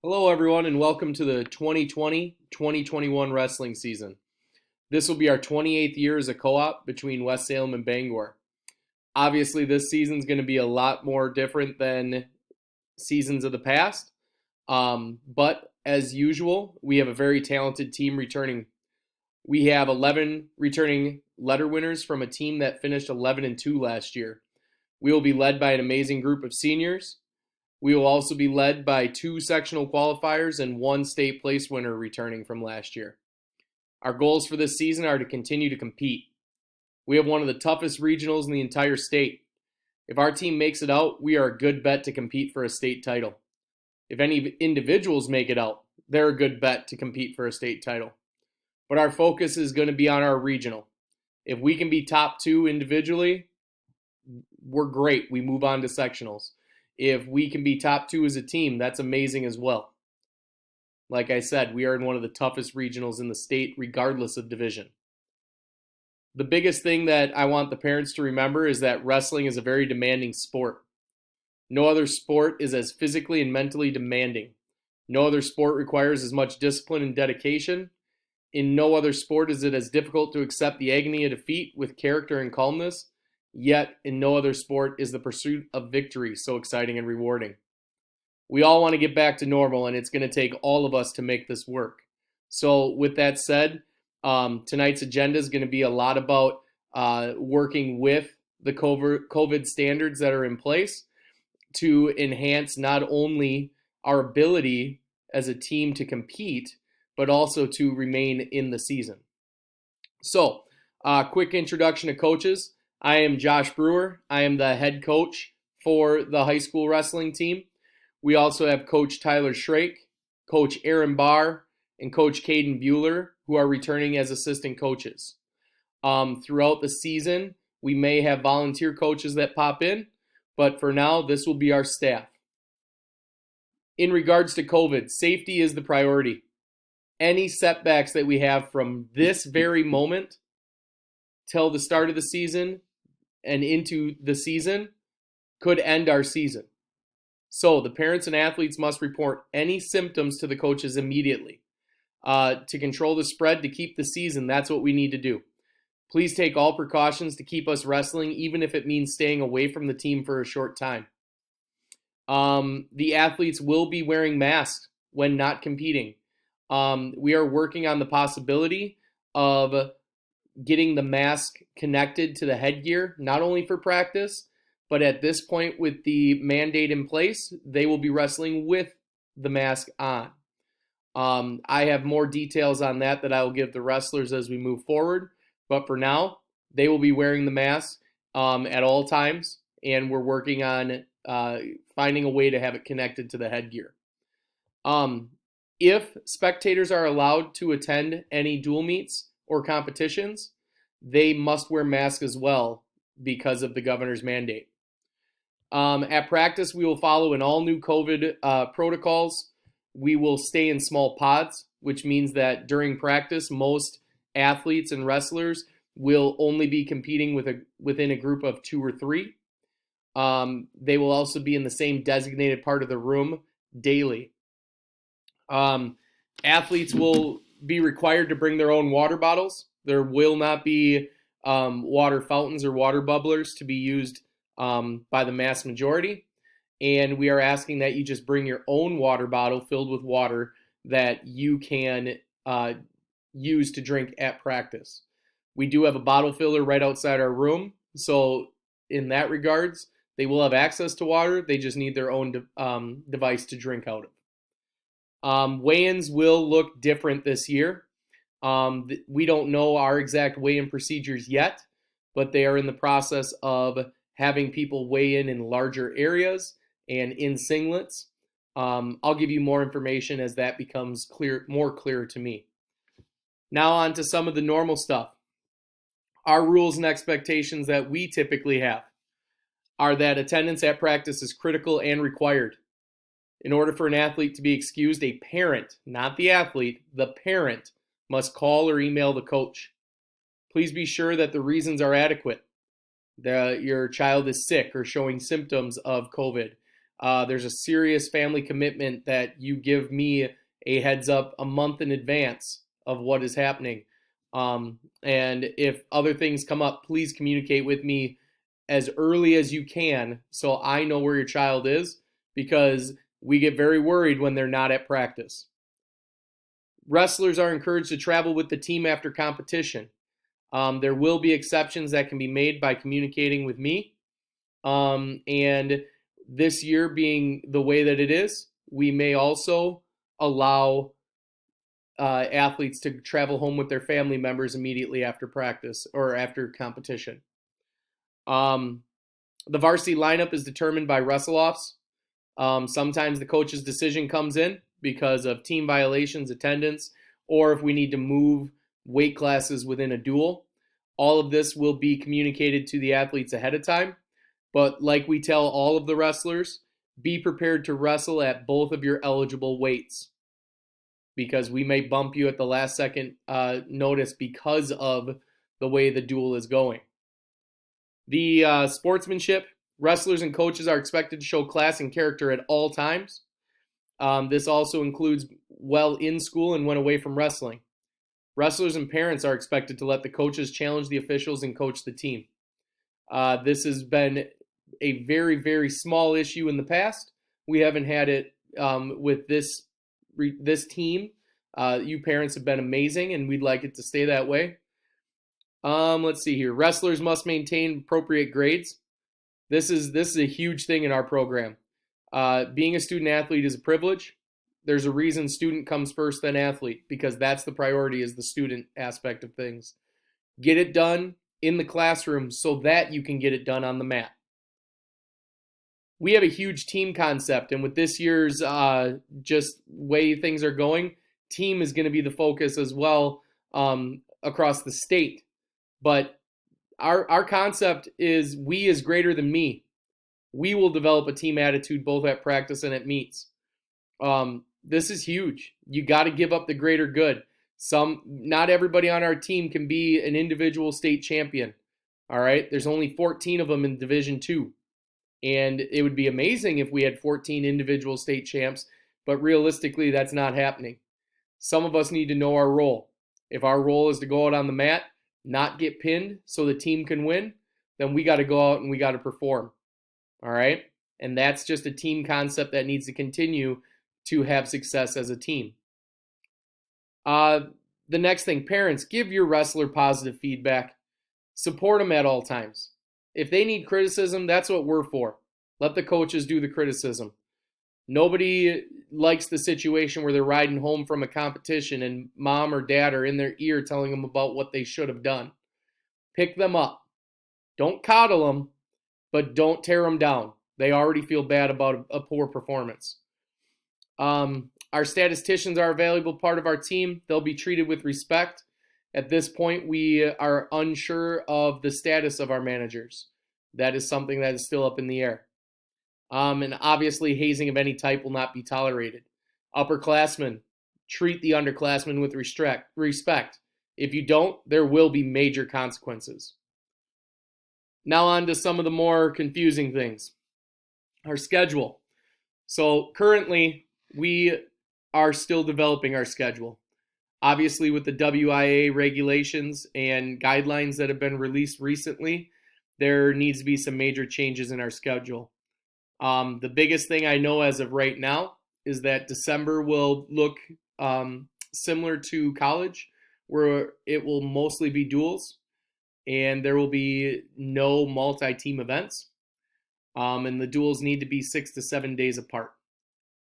Hello, everyone, and welcome to the 2020-2021 wrestling season. This will be our 28th year as a co-op between West Salem and Bangor. Obviously, this season is going to be a lot more different than seasons of the past, but as usual, we have a very talented team returning. We have 11 returning letter winners from a team that finished 11-2 last year. We will be led by an amazing group of seniors. We will also be led by 2 sectional qualifiers and 1 state place winner returning from last year. Our goals for this season are to continue to compete. We have one of the toughest regionals in the entire state. If our team makes it out, we are a good bet to compete for a state title. If any individuals make it out, they're a good bet to compete for a state title. But our focus is going to be on our regional. If we can be top 2 individually, we're great. We move on to sectionals. If we can be top 2 as a team, that's amazing as well. Like I said, we are in one of the toughest regionals in the state, regardless of division. The biggest thing that I want the parents to remember is that wrestling is a very demanding sport. No other sport is as physically and mentally demanding. No other sport requires as much discipline and dedication. In no other sport is it as difficult to accept the agony of defeat with character and calmness. Yet, in no other sport is the pursuit of victory so exciting and rewarding. We all want to get back to normal, and it's going to take all of us to make this work. So, with that said, tonight's agenda is going to be a lot about working with the COVID standards that are in place to enhance not only our ability as a team to compete, but also to remain in the season. So, quick introduction to coaches. I am Josh Brewer. I am the head coach for the high school wrestling team. We also have Coach Tyler Shrake, Coach Aaron Barr, and Coach Caden Bueller, who are returning as assistant coaches. Throughout the season, we may have volunteer coaches that pop in, but for now, this will be our staff. In regards to COVID, safety is the priority. Any setbacks that we have from this very moment till the start of the season and into the season could end our season. So the parents and athletes must report any symptoms to the coaches immediately. To control the spread, to keep the season, that's what we need to do. Please take all precautions to keep us wrestling, even if it means staying away from the team for a short time. The athletes will be wearing masks when not competing. We are working on the possibility of getting the mask connected to the headgear, not only for practice, but at this point with the mandate in place, they will be wrestling with the mask on. I have more details on that I will give the wrestlers as we move forward, but for now, they will be wearing the mask at all times, and we're working on finding a way to have it connected to the headgear. If spectators are allowed to attend any dual meets or competitions, they must wear masks as well because of the governor's mandate. At practice, we will follow an all-new COVID protocols. We will stay in small pods, which means that during practice, most athletes and wrestlers will only be competing within a group of 2 or 3. They will also be in the same designated part of the room daily. Athletes will be required to bring their own water bottles. There will not be water fountains or water bubblers to be used by the mass majority. And we are asking that you just bring your own water bottle filled with water that you can use to drink at practice. We do have a bottle filler right outside our room. So in that regards, they will have access to water. They just need their own device to drink out of. Weigh-ins will look different this year. We don't know our exact weigh-in procedures yet, but they are in the process of having people weigh in larger areas and in singlets. I'll give you more information as that becomes more clear to me. Now on to some of the normal stuff. Our rules and expectations that we typically have are that attendance at practice is critical and required. In order for an athlete to be excused, a parent, not the athlete, the parent must call or email the coach. Please be sure that the reasons are adequate. Your child is sick or showing symptoms of COVID. There's a serious family commitment that you give me a heads up a month in advance of what is happening. And if other things come up, please communicate with me as early as you can so I know where your child is, because we get very worried when they're not at practice. Wrestlers are encouraged to travel with the team after competition. There will be exceptions that can be made by communicating with me. And this year being the way that it is, we may also allow athletes to travel home with their family members immediately after practice or after competition. The varsity lineup is determined by wrestle-offs. Sometimes the coach's decision comes in because of team violations, attendance, or if we need to move weight classes within a duel. All of this will be communicated to the athletes ahead of time. But like we tell all of the wrestlers, be prepared to wrestle at both of your eligible weights, because we may bump you at the last second notice because of the way the duel is going. The sportsmanship, wrestlers and coaches are expected to show class and character at all times. This also includes well in school and when away from wrestling. Wrestlers and parents are expected to let the coaches challenge the officials and coach the team. This has been a very, very small issue in the past. We haven't had it with this team. You parents have been amazing, and we'd like it to stay that way. Let's see here. Wrestlers must maintain appropriate grades. This is a huge thing in our program. Being a student athlete is a privilege. There's a reason student comes first, then athlete, because that's the priority, is the student aspect of things. Get it done in the classroom so that you can get it done on the mat. We have a huge team concept, and with this year's just way things are going, team is going to be the focus as well across the state. But our concept is we is greater than me. We will develop a team attitude both at practice and at meets. This is huge. You got to give up the greater good. Not everybody on our team can be an individual state champion. All right, there's only 14 of them in Division II. And it would be amazing if we had 14 individual state champs, but realistically, that's not happening. Some of us need to know our role. If our role is to go out on the mat, not get pinned so the team can win, then we got to go out and we got to perform. All right? And that's just a team concept that needs to continue to have success as a team. The next thing, parents, give your wrestler positive feedback. Support them at all times. If they need criticism, that's what we're for. Let the coaches do the criticism. Nobody likes the situation where they're riding home from a competition and mom or dad are in their ear telling them about what they should have done. Pick them up. Don't coddle them, but don't tear them down. They already feel bad about a poor performance. Our statisticians are a valuable part of our team. They'll be treated with respect. At this point, we are unsure of the status of our managers. That is something that is still up in the air. And obviously, hazing of any type will not be tolerated. Upperclassmen, treat the underclassmen with respect. If you don't, there will be major consequences. Now on to some of the more confusing things. Our schedule. So currently, we are still developing our schedule. Obviously, with the WIA regulations and guidelines that have been released recently, there needs to be some major changes in our schedule. The biggest thing I know as of right now is that December will look similar to college, where it will mostly be duels and there will be no multi-team events. And the duels need to be 6 to 7 days apart.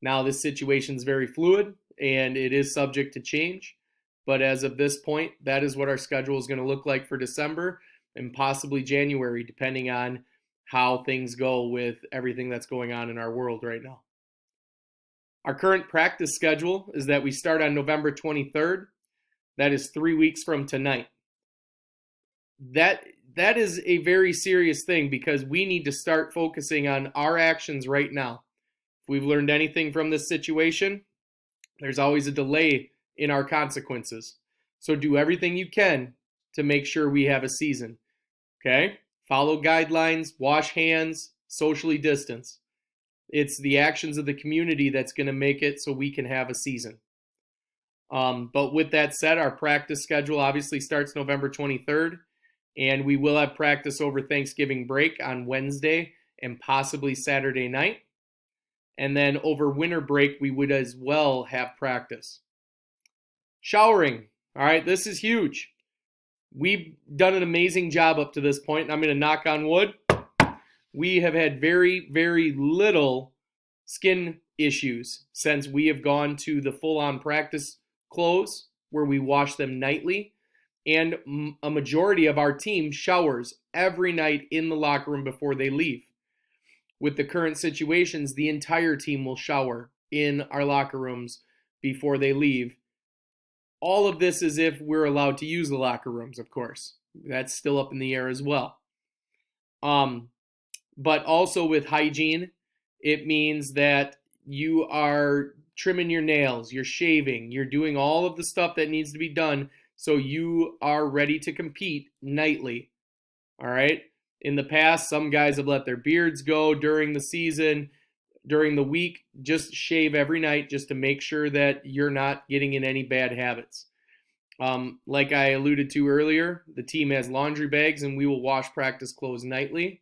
Now, this situation is very fluid and it is subject to change. But as of this point, that is what our schedule is going to look like for December and possibly January, depending on how things go with everything that's going on in our world right now. Our current practice schedule is that we start on November 23rd. That is 3 weeks from tonight. That is a very serious thing because we need to start focusing on our actions right now. If we've learned anything from this situation, there's always a delay in our consequences. So do everything you can to make sure we have a season. Okay? Follow guidelines, wash hands, socially distance. It's the actions of the community that's going to make it so we can have a season. But with that said, our practice schedule obviously starts November 23rd, and we will have practice over Thanksgiving break on Wednesday and possibly Saturday night. And then over winter break, we would as well have practice. Showering. All right, this is huge. We've done an amazing job up to this point, and I'm going to knock on wood. We have had very, very little skin issues since we have gone to the full-on practice clothes where we wash them nightly. And a majority of our team showers every night in the locker room before they leave. With the current situations, the entire team will shower in our locker rooms before they leave. All of this is if we're allowed to use the locker rooms, of course. That's still up in the air as well. But also with hygiene, it means that you are trimming your nails, you're shaving, you're doing all of the stuff that needs to be done so you are ready to compete nightly. All right? In the past, some guys have let their beards go during the season, during the week. Just shave every night just to make sure that you're not getting in any bad habits. Like I alluded to earlier, the team has laundry bags and we will wash practice clothes nightly.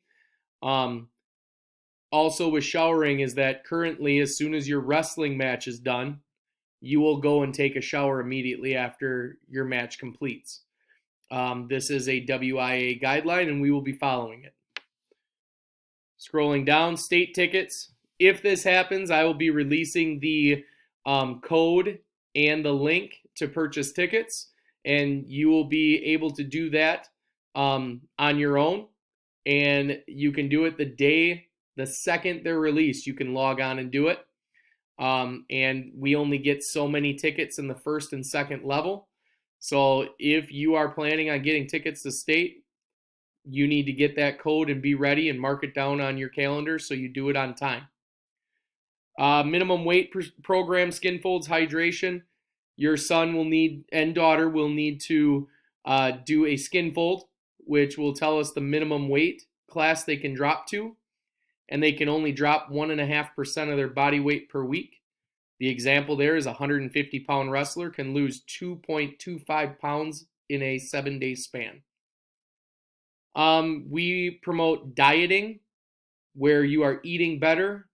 Also with showering is that currently, as soon as your wrestling match is done, you will go and take a shower immediately after your match completes. This is a WIA guideline and we will be following it. Scrolling down, state tickets. If this happens, I will be releasing the code and the link to purchase tickets, and you will be able to do that on your own. And you can do it the second they're released, you can log on and do it. And we only get so many tickets in the first and second level. So if you are planning on getting tickets to state, you need to get that code and be ready and mark it down on your calendar so you do it on time. Minimum weight program, skin folds, hydration. Your son will need and daughter will need to do a skin fold, which will tell us the minimum weight class they can drop to. And they can only drop 1.5% of their body weight per week. The example there is a 150-pound wrestler can lose 2.25 pounds in a 7-day span. We promote dieting, where you are eating better,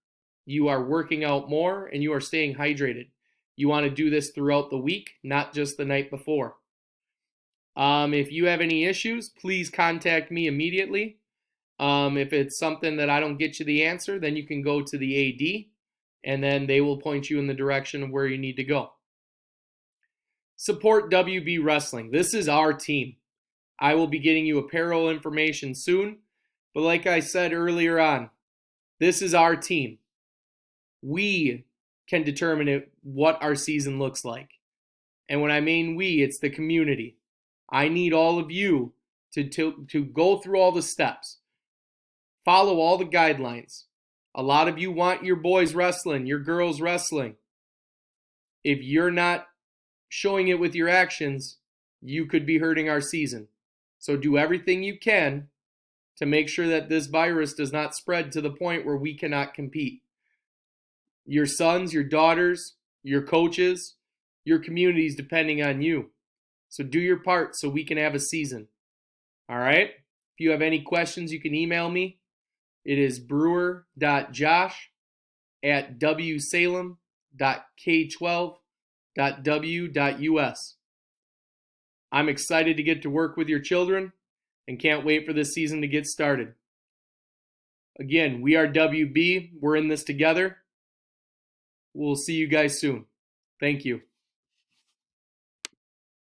you are working out more, and you are staying hydrated. You want to do this throughout the week, not just the night before. If you have any issues, please contact me immediately. If it's something that I don't get you the answer, then you can go to the AD, and then they will point you in the direction of where you need to go. Support WB Wrestling. This is our team. I will be getting you apparel information soon, but like I said earlier on, this is our team. We can determine what our season looks like. And when I mean we, it's the community. I need all of you to go through all the steps. Follow all the guidelines. A lot of you want your boys wrestling, your girls wrestling. If you're not showing it with your actions, you could be hurting our season. So do everything you can to make sure that this virus does not spread to the point where we cannot compete. Your sons, your daughters, your coaches, your community is depending on you. So do your part so we can have a season. All right? If you have any questions, you can email me. It is brewer.josh@wsalem.k12.w.us. I'm excited to get to work with your children and can't wait for this season to get started. Again, we are WB. We're in this together. We'll see you guys soon. Thank you.